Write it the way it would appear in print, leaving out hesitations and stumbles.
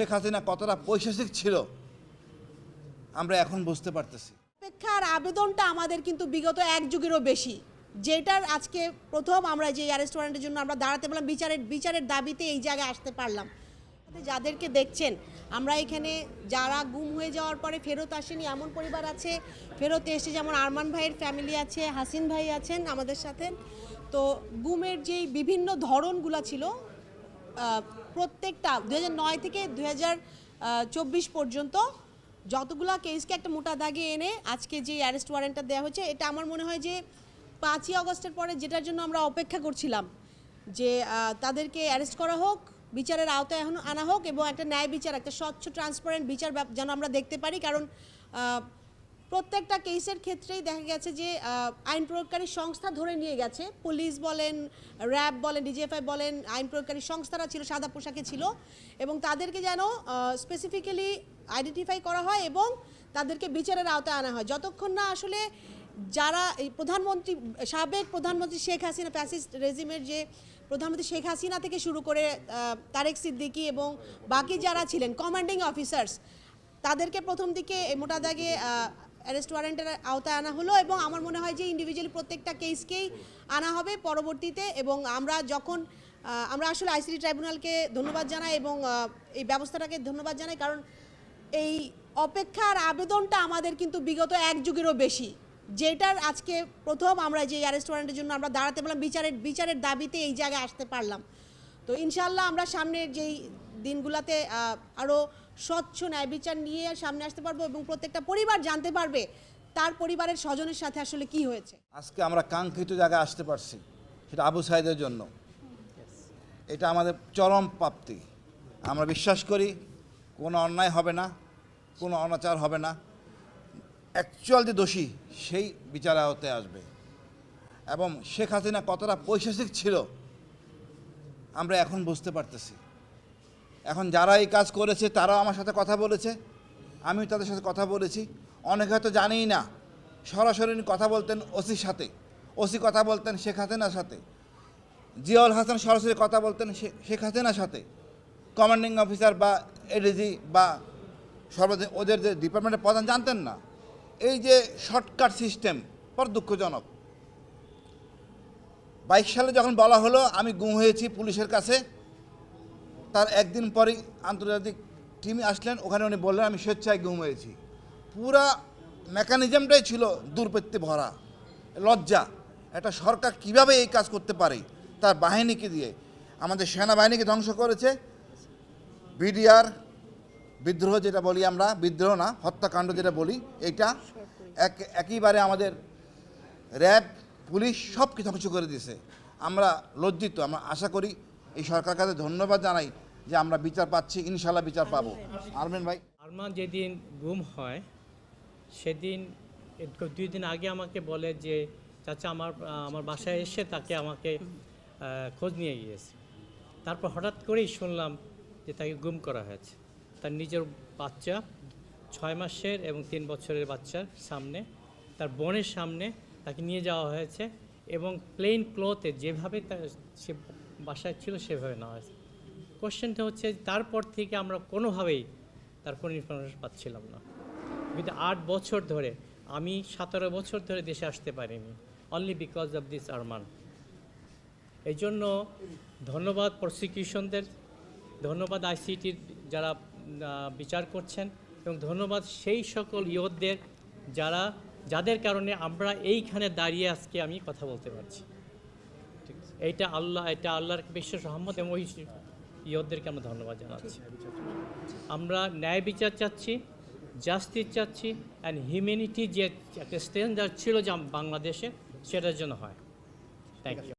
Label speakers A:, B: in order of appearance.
A: শেখ হাসিনা কতটা পৈশাচিক ছিল আমরা এখন বুঝতে পারতেছি।
B: অপেক্ষার আবেদনটা আমাদের কিন্তু বিগত এক যুগেরও বেশি, যেটার আজকে প্রথম আমরা যে অ্যারেস্ট ওয়ারেন্টের জন্য আমরা দাঁড়াতে পারলাম, বিচারের দাবিতে এই জায়গায় আসতে পারলাম। যাদেরকে দেখছেন আমরা এখানে যারা গুম হয়ে যাওয়ার পরে ফেরত আসেনি এমন পরিবার আছে, ফেরত এসে যেমন আরমান ভাইয়ের ফ্যামিলি আছে, হাসিন ভাই আছেন আমাদের সাথে। তো গুমের যেই বিভিন্ন ধরনগুলো ছিল প্রত্যেকটা 2009 থেকে 2024 পর্যন্ত যতগুলা কেসকে একটা মোটা দাগে এনে আজকে যে অ্যারেস্ট ওয়ারেন্টটা দেওয়া হয়েছে, এটা আমার মনে হয় যে 5ই আগস্টের পরে যেটার জন্য আমরা অপেক্ষা করছিলাম যে তাদেরকে অ্যারেস্ট করা হোক, বিচারের আওতায় এখন আনা হোক এবং একটা ন্যায় বিচার, একটা স্বচ্ছ ট্রান্সপারেন্ট বিচার যেন আমরা দেখতে পারি। কারণ প্রত্যেকটা কেসের ক্ষেত্রেই দেখা গেছে যে আইন প্রয়োগকারী সংস্থা ধরে নিয়ে গেছে, পুলিশ বলেন, র্যাব বলেন, ডিজিএফআই বলেন, আইন প্রয়োগকারী সংস্থারা ছিল, সাদা পোশাকে ছিল, এবং তাদেরকে যেন স্পেসিফিক্যালি আইডেন্টিফাই করা হয় এবং তাদেরকে বিচারের আওতায় আনা হয়। যতক্ষণ না আসলে যারা এই প্রধানমন্ত্রী, সাবেক প্রধানমন্ত্রী শেখ হাসিনা, ফ্যাসিস্ট রেজিমের যে প্রধানমন্ত্রী শেখ হাসিনা থেকে শুরু করে তারেক সিদ্দিকী এবং বাকি যারা ছিলেন কমান্ডিং অফিসার্স, তাদেরকে প্রথম দিকে মোটা দাগে অ্যারেস্ট ওয়ারেন্টের আওতায় আনা হলো এবং আমার মনে হয় যে ইন্ডিভিজুয়ালি প্রত্যেকটা কেসকেই আনা হবে পরবর্তীতে। এবং আমরা আসলে আইসিটি ট্রাইব্যুনালকে ধন্যবাদ জানাই এবং এই ব্যবস্থাটাকে ধন্যবাদ জানাই, কারণ এই অপেক্ষার আবেদনটা আমাদের কিন্তু বিগত এক যুগেরও বেশি, যেটার আজকে প্রথম আমরা যে অ্যারেস্ট ওয়ারেন্টের জন্য আমরা দাঁড়াতে পারলাম, বিচারের দাবিতে এই জায়গায় আসতে পারলাম। তো ইনশাল্লাহ আমরা সামনের যেই দিনগুলোতে আরও স্বচ্ছ ন্যায় বিচার নিয়ে সামনে আসতে পারবো এবং প্রত্যেকটা পরিবার জানতে পারবে তার পরিবারের স্বজনের সাথে আসলে কি হয়েছে।
A: আজকে আমরা কাঙ্ক্ষিত জায়গায় আসতে পারছি, সেটা আবু সাইদের জন্য। এটা আমাদের চরম প্রাপ্তি। আমরা বিশ্বাস করি কোনো অন্যায় হবে না, কোনো অনাচার হবে না, অ্যাকচুয়াল যে দোষী সেই বিচারের আওতায় আসবে। এবং শেখ হাসিনা কতটা পৈশাচিক ছিল আমরা এখন বুঝতে পারতেছি। এখন যারা এই কাজ করেছে তারাও আমার সাথে কথা বলেছে, আমিও তাদের সাথে কথা বলেছি। অনেকে হয়তো জানেই না, সরাসরি কথা বলতেন ওসির সাথে, ওসি কথা বলতেন শেখ হাসিনার সাথে, জিয়াউল হাসান সরাসরি কথা বলতেন শেখ হাসিনার সাথে, কমান্ডিং অফিসার বা এডিজি বা ওদের যে ডিপার্টমেন্টের প্রধান জানতেন না। এই যে শর্টকাট সিস্টেম বড় দুঃখজনক। 22 সালে যখন বলা হলো আমি গুম হয়েছি পুলিশের কাছে, তার একদিন পরই আন্তর্জাতিক টিম আসলেন, ওখানে উনি বললেন আমি স্বেচ্ছায় গুম হয়েছি। পুরা মেকানিজমটাই ছিল দুর্বৃত্তে ভরা, লজ্জা। একটা সরকার কিভাবে এই কাজ করতে পারে, তার বাহিনীকে দিয়ে আমাদের সেনাবাহিনীকে ধ্বংস করেছে। বিডিআর বিদ্রোহ যেটা বলি আমরা, বিদ্রোহ না, হত্যাকাণ্ড যেটা বলি, এটা একইবারে আমাদের র্যাব, পুলিশ সব কিছু ধ্বংস করে দিয়েছে। আমরা লজ্জিত। আমরা আশা করি এই সরকার কাছে ধন্যবাদ জানাই যে আমরা বিচার পাচ্ছি, ইনশাল্লাহ বিচার পাবো। আরমান ভাই,
C: আরমান যেদিন গুম হয় সেদিন 2 দিন আগে আমাকে বলে যে চাচা আমার বাসায় এসে তাকে আমাকে খোঁজ নিয়ে গিয়েছে। তারপর হঠাৎ করেই শুনলাম যে তাকে গুম করা হয়েছে। তার নিজের বাচ্চা 6 মাসের এবং 3 বছরের বাচ্চার সামনে, তার বোনের সামনে তাকে নিয়ে যাওয়া হয়েছে এবং প্লেন ক্লথে যেভাবে সে বাসায় ছিল সেভাবে নেওয়া হয়েছে। কোশ্চেনটা হচ্ছে তারপর থেকে আমরা কোনোভাবেই তার কোনো ইনফরমেশন পাচ্ছিলাম না। কিন্তু 8 বছর ধরে, আমি 17 বছর ধরে দেশে আসতে পারিনি, only because of this Arman. এই জন্য ধন্যবাদ প্রসিকিউশনদের, ধন্যবাদ আইসিটির যারা বিচার করছেন, এবং ধন্যবাদ সেই সকল ইয়োধদের যাদের কারণে আমরা এইখানে দাঁড়িয়ে আজকে আমি কথা বলতে পারছি। ঠিক আছে, এটা আল্লাহর বিশেষ রহমত এবং ওই ইয়োধদেরকে আমরা ধন্যবাদ জানাচ্ছি। আমরা ন্যায় বিচার চাচ্ছি, জাস্টিস চাচ্ছি, অ্যান্ড হিউম্যানিটি যে একটা স্ট্যান্ডার্ড ছিল যা বাংলাদেশে, সেটার জন্য হয়। Thank you.